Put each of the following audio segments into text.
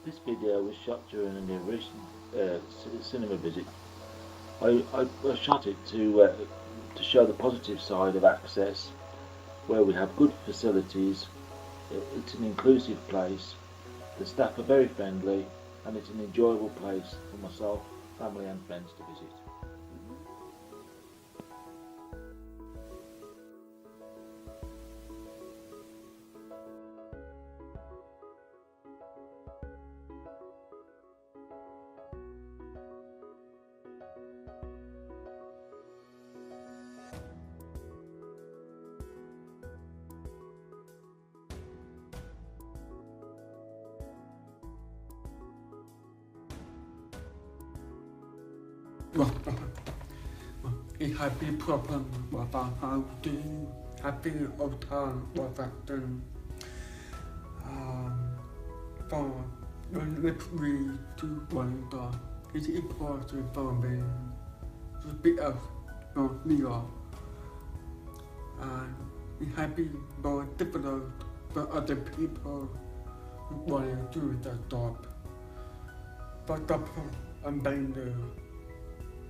This video was shot during a recent cinema visit. I shot it to show the positive side of Access, where we have good facilities. It's an inclusive place. The staff are very friendly, and it's an enjoyable place for myself, family, and friends to visit. Well, it had been problem about how to happy of time was that for literally to wonder it's important for me to be of legal and it had been more difficult for other people who want to do their job. But the I'm being there.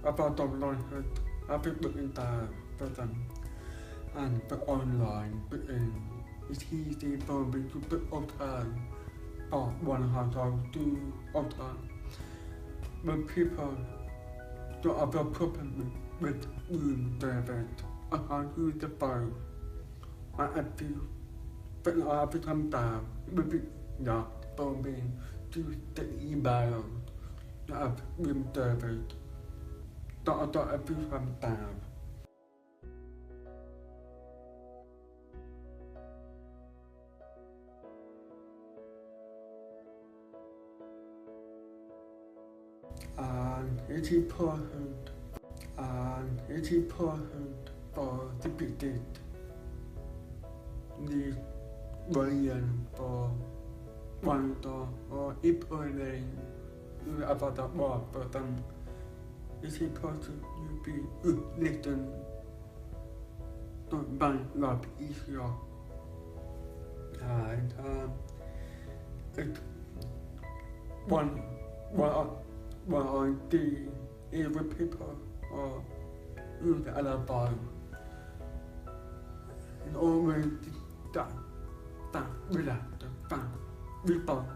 About the knowledge I've been looking down for them and for online it's easy for me to put all time or one how to do all time. When people don't have a problem with their bed, I can't use the phone. I feel but I have to come down with it not for me to the email that I've been delivered. I feel I'm down. And it's important for the people the Ryan for one or improving about that more but it's important you be listen don't bang up easier and it one I do is with people or use the other bottom and always that relax that rebound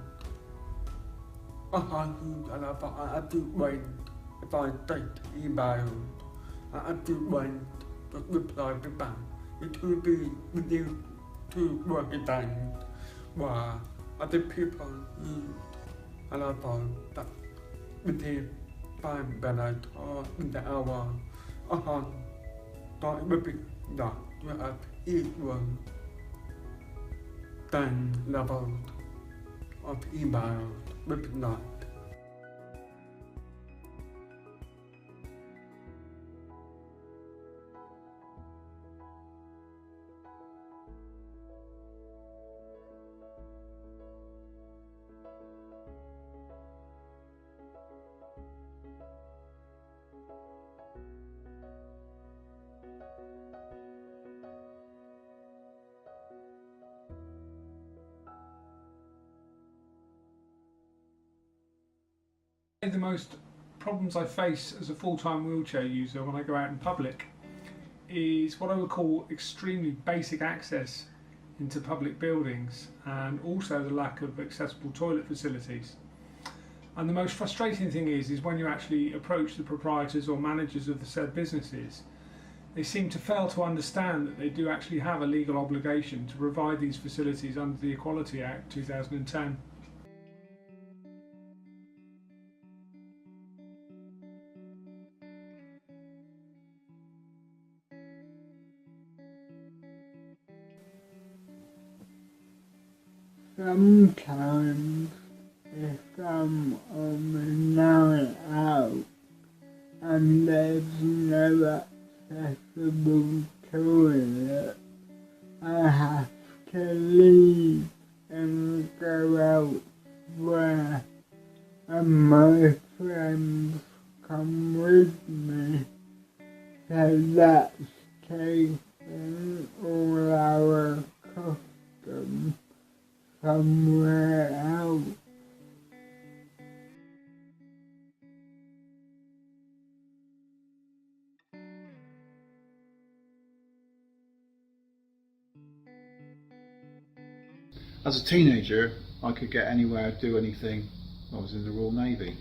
I can't use the other bottom I have to wait if I take email, I have to wait to reply back. It will be within 2 working days while other people use another that within 5 minutes or in the hour. I can't start repeat that we have equal 10 levels of email reply. The most problems I face as a full-time wheelchair user when I go out in public is what I would call extremely basic access into public buildings and also the lack of accessible toilet facilities. And the most frustrating thing is when you actually approach the proprietors or managers of the said businesses, they seem to fail to understand that they do actually have a legal obligation to provide these facilities under the Equality Act 2010. Sometimes if I'm on the night out and there's no accessible toilet, I have to leave and go elsewhere, and my friends come with me, so that's taking all our custom somewhere else. As a teenager, I could get anywhere, do anything. I was in the Royal Navy.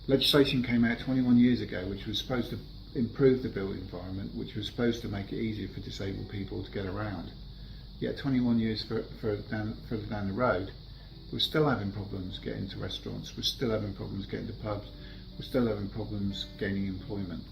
Legislation came out 21 years ago which was supposed to improve the built environment, which was supposed to make it easier for disabled people to get around. Yet 21 years further down the road, we're still having problems getting to restaurants, we're still having problems getting to pubs, we're still having problems gaining employment.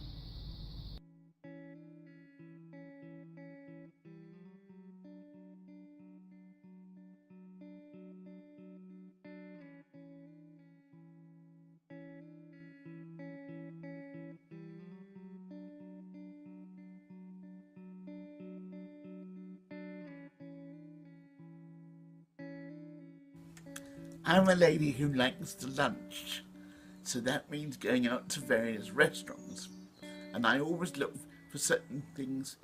I'm a lady who likes to lunch, so that means going out to various restaurants, and I always look for certain things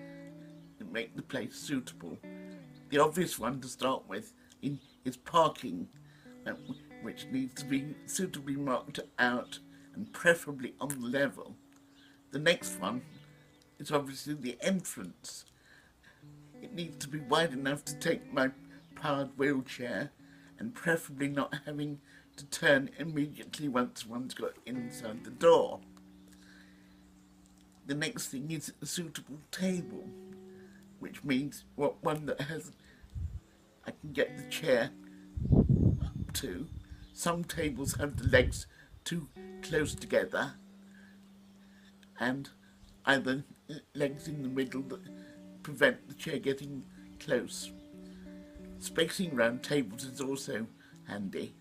that make the place suitable. The obvious one to start with is parking, which needs to be suitably marked out and preferably on the level. The next one is obviously the entrance. It needs to be wide enough to take my powered wheelchair, and preferably not having to turn immediately once one's got inside the door. The next thing is a suitable table, which means one that I can get the chair up to. Some tables have the legs too close together, and either legs in the middle that prevent the chair getting close. Spacing round tables is also handy.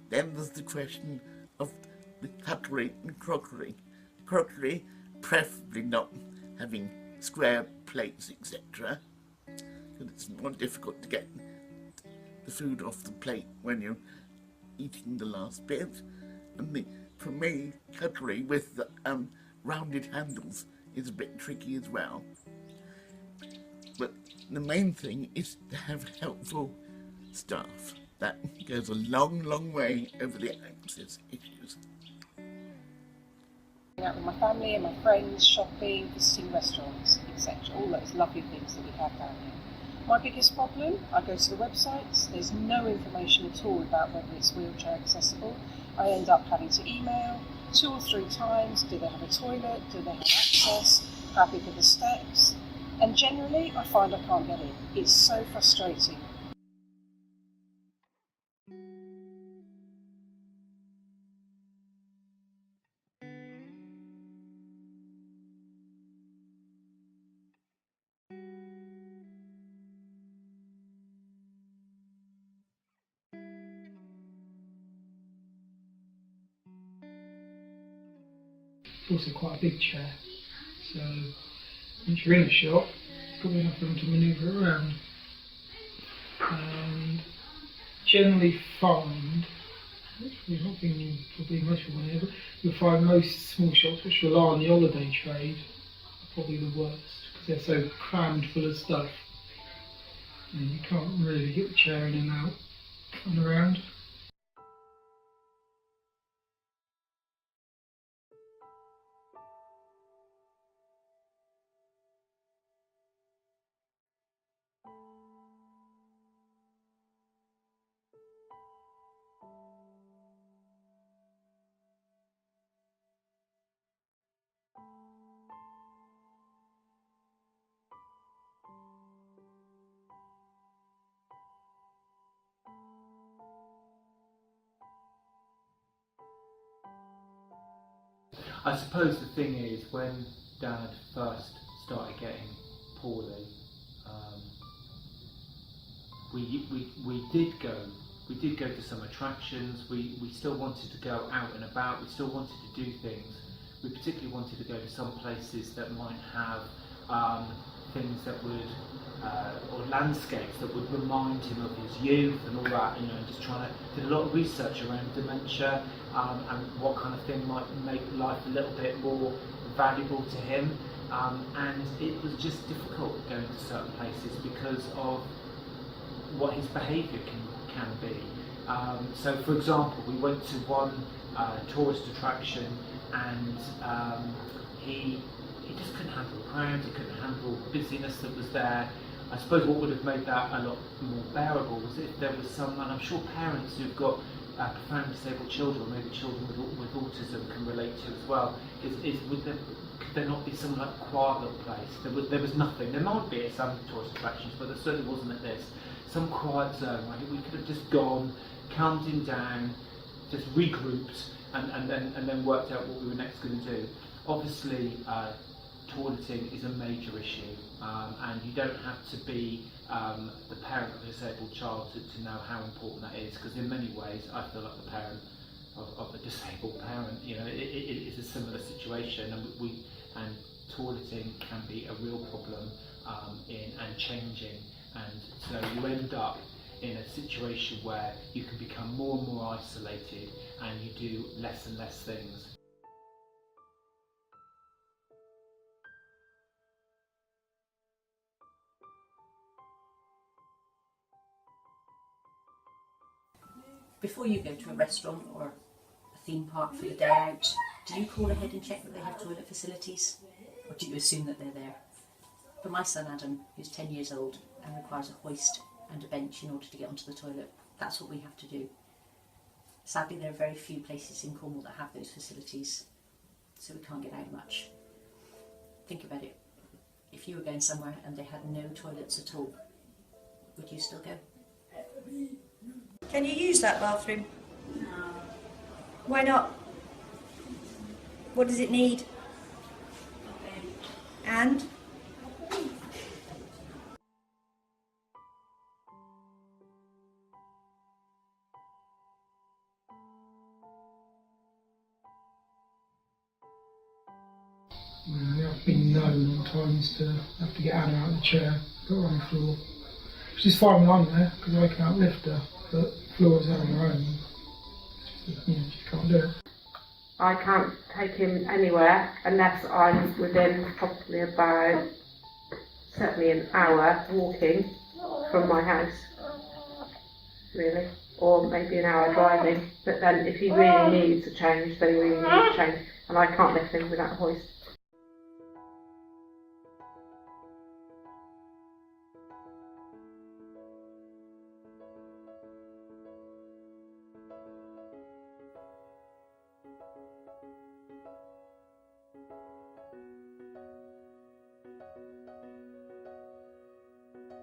Then there's the question of the cutlery and crockery. Crockery, preferably not having square plates, etc., because it's more difficult to get the food off the plate when you're eating the last bit. And for me, cutlery with the rounded handles is a bit tricky as well. But the main thing is to have helpful staff. That goes a long, long way over the access issues. Out with my family and my friends, shopping, visiting restaurants, etc. All those lovely things that we have down here. My biggest problem, I go to the websites, there's no information at all about whether it's wheelchair accessible. I end up having to email 2 or 3 times, do they have a toilet, do they have access, how big are the steps? And generally, I find I can't get in. It's so frustrating. It's also quite a big chair, so once you're in a shop, it's probably enough room to manoeuvre around. And generally find, which we're not being probably most people here, but you'll find most small shops which rely on the holiday trade are probably the worst, because they're so crammed full of stuff. And you can't really get the chair in and out and around. I suppose the thing is, when Dad first started getting poorly, we did go to some attractions. We still wanted to go out and about. We still wanted to do things. We particularly wanted to go to some places that might have things that would or landscapes that would remind him of his youth and all that. You know, just trying to do a lot of research around dementia and what kind of thing might make life a little bit more valuable to him. And it was just difficult going to certain places because of what his behaviour can be. So, for example, we went to one tourist attraction, and he just couldn't handle the crowd, he couldn't handle the busyness that was there. I suppose what would have made that a lot more bearable was if there was some, and I'm sure parents who've got profoundly disabled children, maybe children with autism can relate to as well, could there not be some like quiet little place? There was nothing. There might be at some tourist attractions, but there certainly wasn't at this. Some quiet zone where we could have just gone, calmed him down, just regrouped, and then worked out what we were next going to do. Obviously, toileting is a major issue, and you don't have to be the parent of a disabled child to know how important that is, because in many ways I feel like the parent of a disabled parent. You know, it is a similar situation, and toileting can be a real problem and changing, and so you end up in a situation where you can become more and more isolated, and you do less and less things. Before you go to a restaurant or a theme park for the day out, do you call ahead and check that they have toilet facilities? Or do you assume that they're there? For my son Adam, who's 10 years old and requires a hoist and a bench in order to get onto the toilet, that's what we have to do. Sadly, there are very few places in Cornwall that have those facilities, so we can't get out much. Think about it. If you were going somewhere and they had no toilets at all, would you still go? Can you use that bathroom? No. Why not? What does it need? And? I've been known at times to have to get Anna out of the chair, put her on the floor, which is fine when I'm there because I can outlift her, but Flora's out on her own. You know, she can't do it. I can't take him anywhere unless I'm within probably about certainly an hour walking from my house, really, or maybe an hour driving. But then if he really needs a change, then he really needs a change, and I can't lift him without a hoist.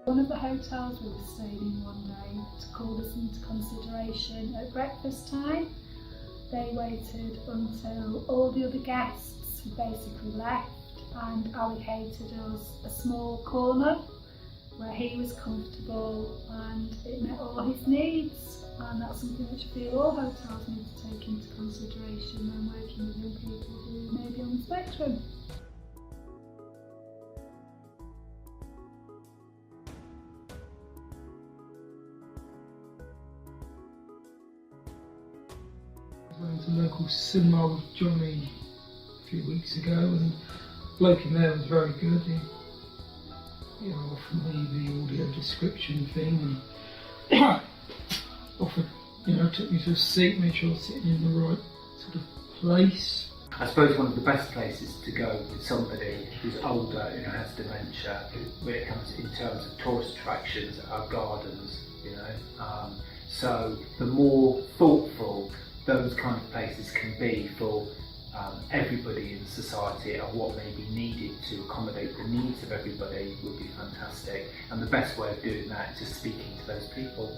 One of the hotels we were staying in one day called us into consideration at breakfast time. They waited until all the other guests had basically left and allocated us a small corner where he was comfortable and it met all his needs, and that's something which I feel all hotels need to take into consideration when working with young people who may be on the spectrum. I went to the local cinema with Johnny a few weeks ago, and the bloke in there was very good. He offered me the audio description thing and offered, took me to a seat, made sure I was sitting in the right sort of place. I suppose one of the best places to go with somebody who's older, has dementia, when it comes in terms of tourist attractions, are gardens, So the more thoughtful those kind of places can be for everybody in society and what may be needed to accommodate the needs of everybody would be fantastic. And the best way of doing that is just speaking to those people.